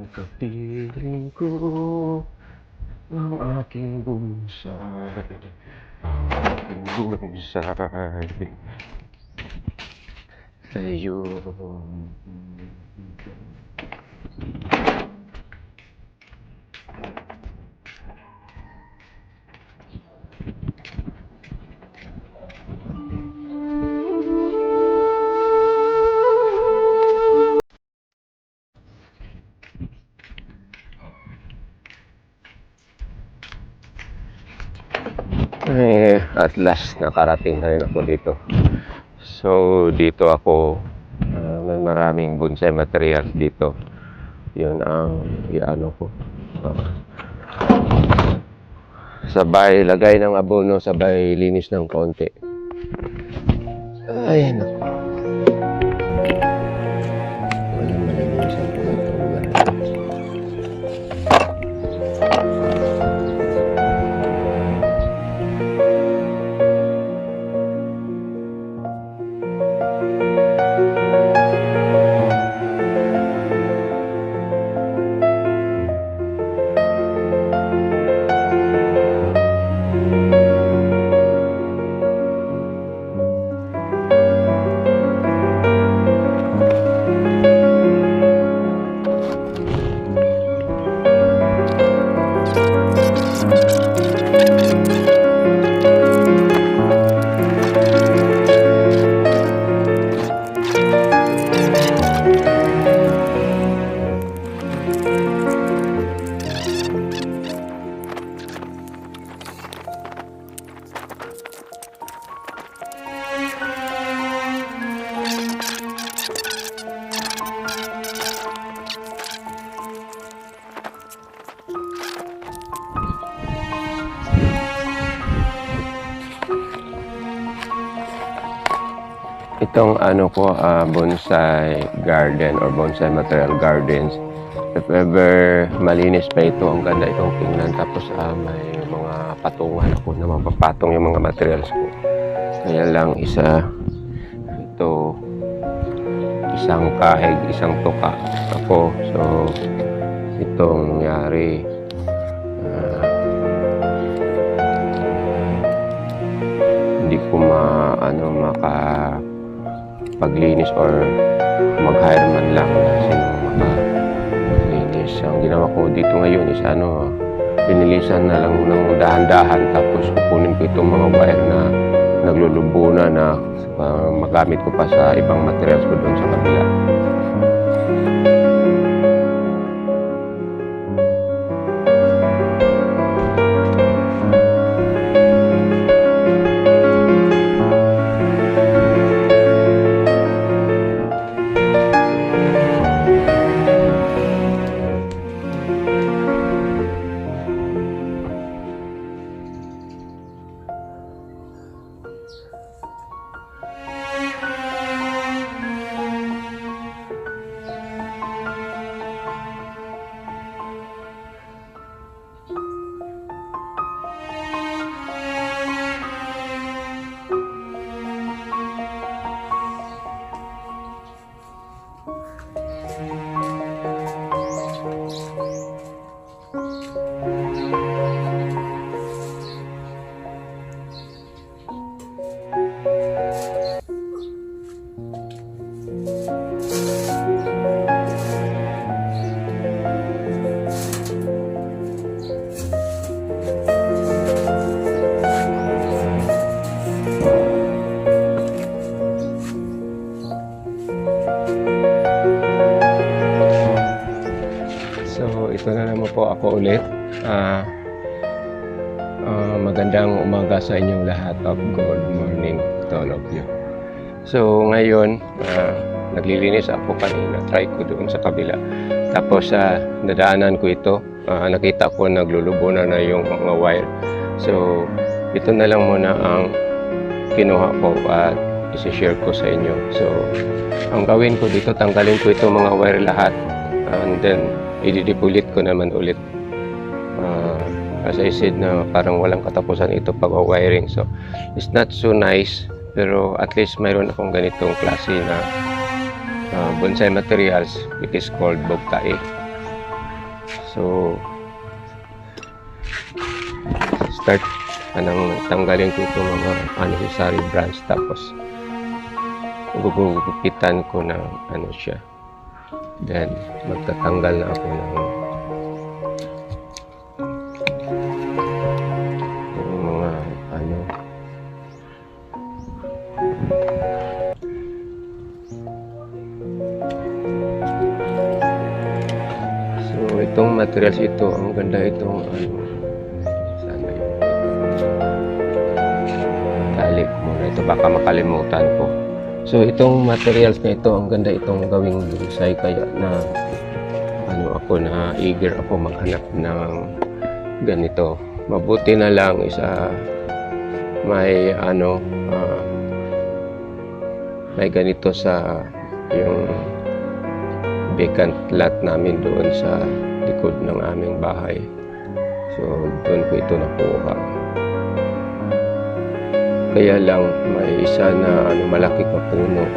Kapiling ko ang aking bunsay, aking bunsay sa'yo. At last nakarating na rin ako dito. So dito ako, may maraming bonsai materials dito. Yun ang iano ko. Sabay lagay ng abono, sabay linis ng konti. Ay naku. Walang malinisan ko na ito. Itong ano ko, bonsai garden or bonsai material gardens. If ever malinis pa ito, ang ganda itong tingnan. Tapos may mga patungan ako na mapapatong yung mga materials ko. Kaya lang isa, ito, isang kahig, isang tuka ako. So, itong nangyari, hindi ko paglinis or mag-hire man lang na sino makalinis. Ang ginawa ko dito ngayon is pinilisan na lang ng dahan-dahan, tapos kukunin ko itong mga wire na naglulubo na magamit ko pa sa ibang materials ko doon sa kabila. Ito na naman po ako ulit. Magandang umaga sa inyong lahat. Good morning to all of you. So ngayon, naglilinis ako kanina. Try ko doon sa kabila. Tapos nadaanan ko ito. Nakita ko naglulubo na yung mga wire. So ito na lang muna ang kinuha ko at isi-share ko sa inyo. So ang gawin ko dito, tanggalin ko itong mga wire lahat. And then i-depulit ko naman ulit. As I said na parang walang katapusan ito pag-wiring. So it's not so nice, pero at least mayroon akong ganitong klase na bonsai materials which is called boktae. So, start anong tanggalin ko itong mga unnecessary branch, tapos gugupitan ko ng ano siya. Then magtatanggal na ako ng yung mga ano so itong materials ito, ang ganda itong ano, sana yung tali muna ito, baka makalimutan ko. So itong materials na ito, ang ganda itong gawing bonsai, kaya na ano ako, na eager ako maghanap ng ganito. Mabuti na lang isa may ano may ganito sa yung vacant lot namin doon sa likod ng aming bahay. So doon ko ito nakuha. Kaya lang may isa na ano, malaki pa puno.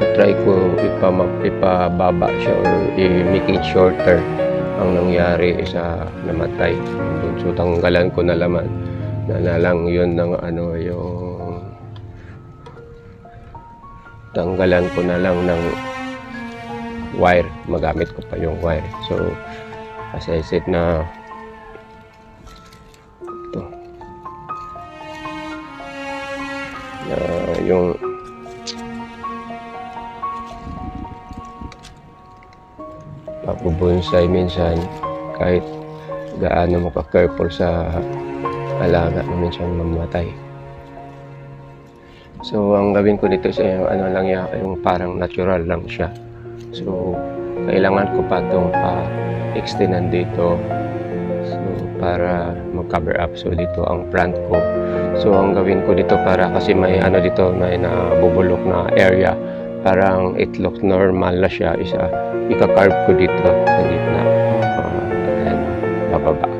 Na-try ko ipababa siya or make it shorter. Ang nangyari isa namatay. So tanggalan ko na laman na lang yun ng ano, yung tanggalan ko na lang ng wire. Magamit ko pa yung wire. So as I said na yung pagbubonsai minsan kahit gaano mo ka-careful sa alaga mo, minsan mamatay. So ang gawin ko dito sa ano lang yung parang natural lang siya. So kailangan ko pa itong pa-extendan dito, so para mag-cover up. So dito ang plant ko. So ang gawin ko dito, para kasi may ano dito, may nabubulok na area, parang it looks normal na siya, ika-carve ko dito sa gitna, and bababa.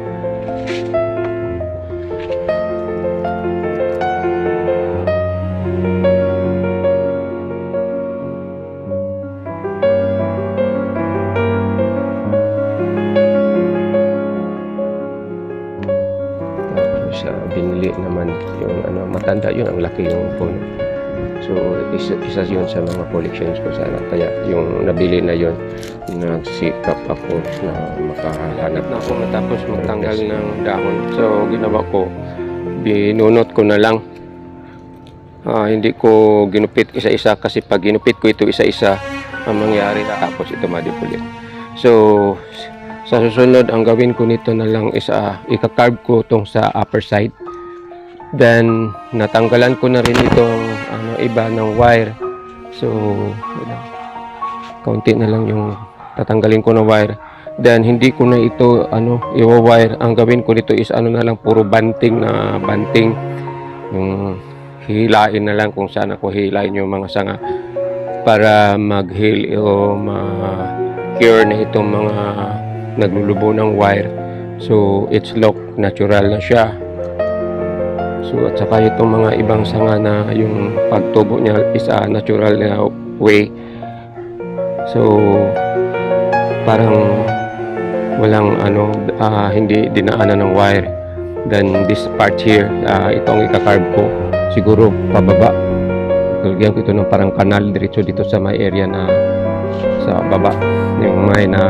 Binili naman yung ano, matanda yun, ang laki yung puno. So isa yun sa mga collections ko sana, kaya yung nabili na yun, nagsikap ako na makahanap na ako matapos magtanggal ng dahon. So ginawa ko, binunot ko na lang, hindi ko ginupit isa-isa, kasi pag ginupit ko ito isa-isa, ang mangyari tapos ito madipulit. So sa susunod, ang gawin ko nito na lang is ika-carve ko itong sa upper side. Then natanggalan ko na rin itong ano, iba ng wire. So kaunti na lang yung tatanggalin ko na wire. Then hindi ko na ito ano, i-wire. Ang gawin ko dito is ano na lang, puro banting na banting. Yung hilain na lang kung saan ako hilain yung mga sanga para mag-heal o ma-cure na itong mga naglulubo ng wire. So it's look natural na siya. So at saka itong mga ibang sanga na yung pagtubo niya is a natural na way. So parang walang ano, hindi dinaanan ng wire. Then this part here, itong ika-carve ko, siguro pababa. Lagyan ko ito ng parang kanal diretso dito sa may area na sa baba, yung may na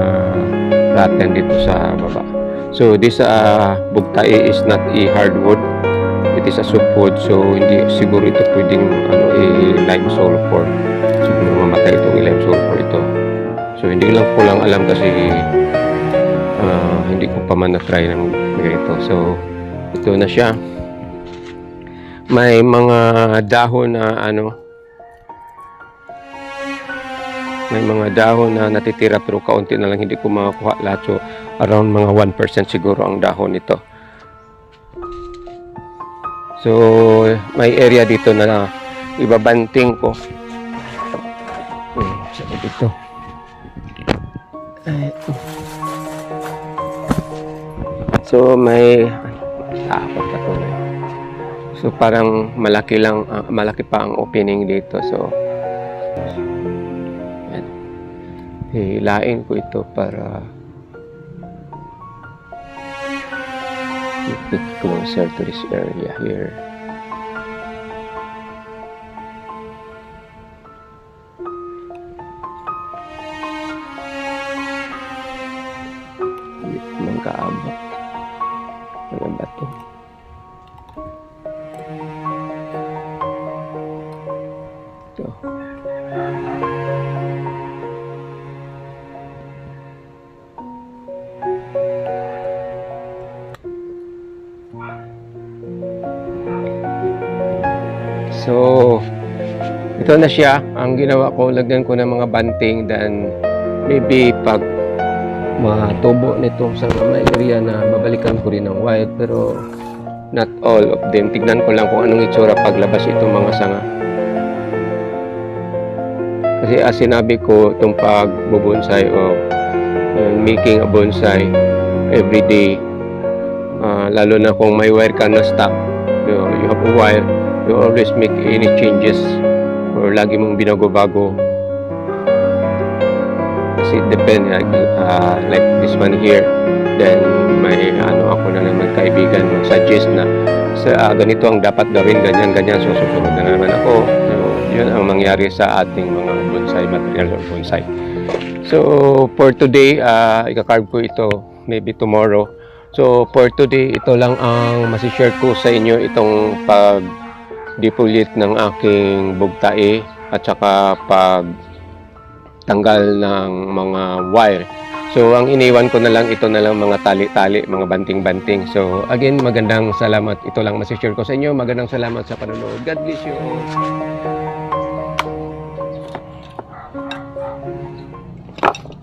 raten dito sa baba. So this bugtae is not a hardwood, it is a softwood. So hindi siguro ito pwedeng ano, lime sulfur. Siguro mamatay itong lime sulfur ito. So hindi lang ko lang alam kasi hindi ko pa man na-try ng ganito. So ito na siya. May mga dahon na ano, may mga dahon na natitira pero kaunti na lang, hindi ko makakuha lahat. So around mga 1% siguro ang dahon nito. So may area dito na ibabanting ko. So dito. So may so parang malaki lang, malaki pa ang opening dito. So hilain ko ito para Get closer to this area here. Hindi ko man kaabot. Ano ba to? Ito. So, ito na siya. Ang ginawa ko, lagyan ko ng mga banting, then maybe pag matubo nito sa mga area na babalikan ko rin ng wire, pero not all of them. Tignan ko lang kung anong itsura paglabas itong mga sanga. Kasi as sinabi ko, itong pagbubonsai o making a bonsai every day, lalo na kung may wire ka na stock, you have a wire, you always make any changes or lagi mong binago-bago. Kasi it depends, like this one here, then may ako na naman kaibigan mag-suggest na ganito ang dapat gawin, ganyan, so susunod na naman ako. So, yun ang mangyari sa ating mga bonsai materials or bonsai. So for today, ika-carve ko ito maybe tomorrow. So for today, ito lang ang masishare ko sa inyo, itong pag-defoliate ng aking bugtae at saka pag-tanggal ng mga wire. So ang iniwan ko na lang, ito na lang mga tali-tali, mga banting-banting. So again, magandang salamat. Ito lang masishare ko sa inyo. Magandang salamat sa panonood. God bless you all.